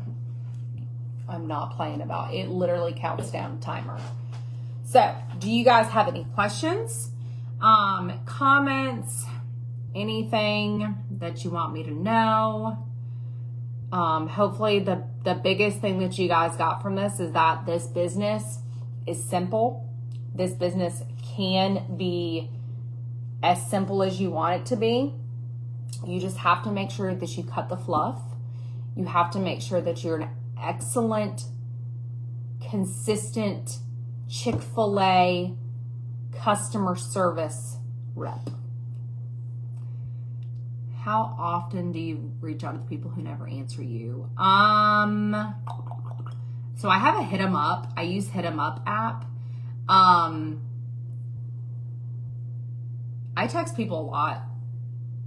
I'm not playing about it. It literally counts down timer. So, do you guys have any questions, comments, anything that you want me to know? Hopefully the biggest thing that you guys got from this is that this business is simple. This business can be as simple as you want it to be. You just have to make sure that you cut the fluff. You have to make sure that you're an excellent, consistent Chick-fil-A customer service rep. How often do you reach out to the people who never answer you? So I have a Hit 'em Up. I use Hit 'em Up app. I text people a lot.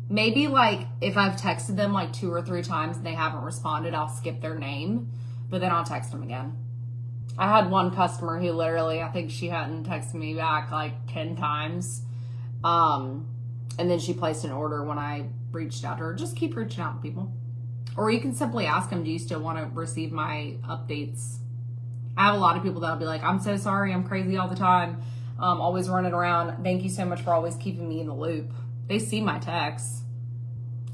Maybe like if I've texted them like 2 or 3 times and they haven't responded, I'll skip their name, but then I'll text them again. I had one customer who literally, I think she hadn't texted me back like 10 times. And then she placed an order when I reached out to her. Just keep reaching out to people. Or you can simply ask them, do you still want to receive my updates? I have a lot of people that'll be like, I'm so sorry, I'm crazy all the time. Always running around. Thank you so much for always keeping me in the loop. They see my texts.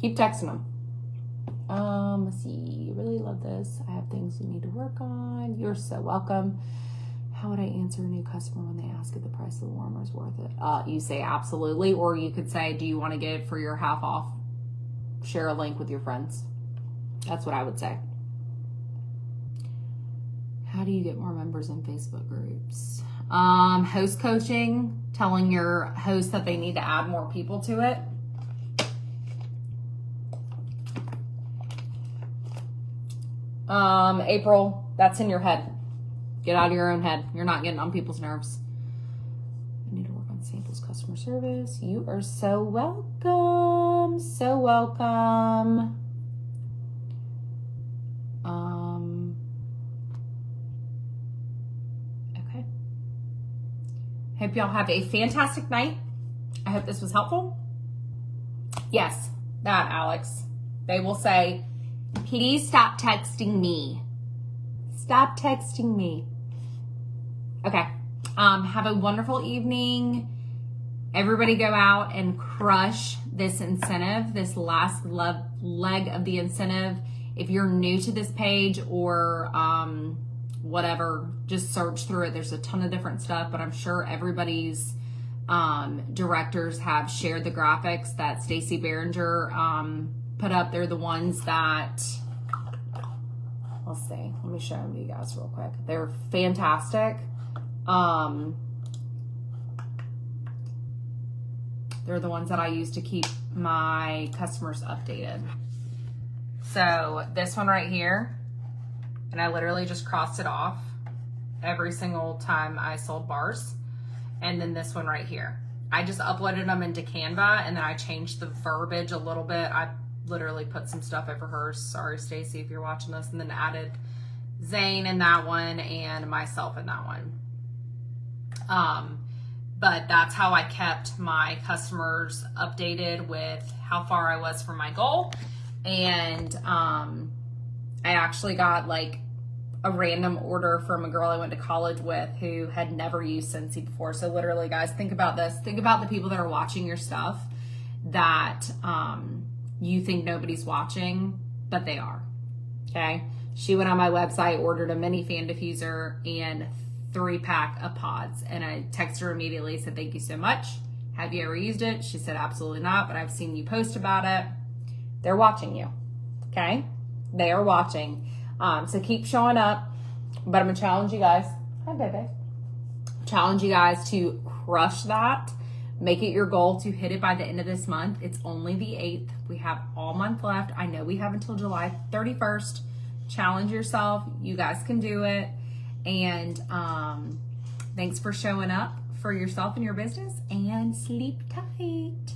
Keep texting them. Let's see. Really love this. I have things you need to work on. You're so welcome. How would I answer a new customer when they ask if the price of the warmer is worth it? You say absolutely, or you could say, do you want to get it for your half off? Share a link with your friends. That's what I would say. How do you get more members in Facebook groups? Host coaching, telling your host that they need to add more people to it. April, that's in your head. Get out of your own head. You're not getting on people's nerves. I need to work on samples, customer service. You are so welcome. So welcome. Okay. Hope y'all have a fantastic night. I hope this was helpful. Yes, that, Alex. They will say, please stop texting me. Stop texting me. Okay. Have a wonderful evening. Everybody go out and crush this incentive, this last leg of the incentive. If you're new to this page or whatever, just search through it. There's a ton of different stuff, but I'm sure everybody's directors have shared the graphics that Stacey Behringer put up. They're the ones that, let's see, let me show them to you guys real quick. They're fantastic. They're the ones that I use to keep my customers updated. So this one right here, and I literally just crossed it off every single time I sold bars. And then this one right here. I just uploaded them into Canva and then I changed the verbiage a little bit. I literally put some stuff over hers. Sorry, Stacey, if you're watching this, and then added Zane in that one and myself in that one. But that's how I kept my customers updated with how far I was from my goal. And I actually got like a random order from a girl I went to college with who had never used Scentsy before. So literally, guys, think about this. Think about the people that are watching your stuff that you think nobody's watching, but they are. Okay? She went on my website, ordered a mini fan diffuser and 3-pack of pods. And I texted her immediately, said, thank you so much. Have you ever used it? She said, absolutely not, but I've seen you post about it. They're watching you. Okay? They are watching. So keep showing up. But I'm going to challenge you guys. Hi, baby. Challenge you guys to crush that. Make it your goal to hit it by the end of this month. It's only the 8th. We have all month left. I know we have until July 31st. Challenge yourself. You guys can do it. And thanks for showing up for yourself and your business. And sleep tight.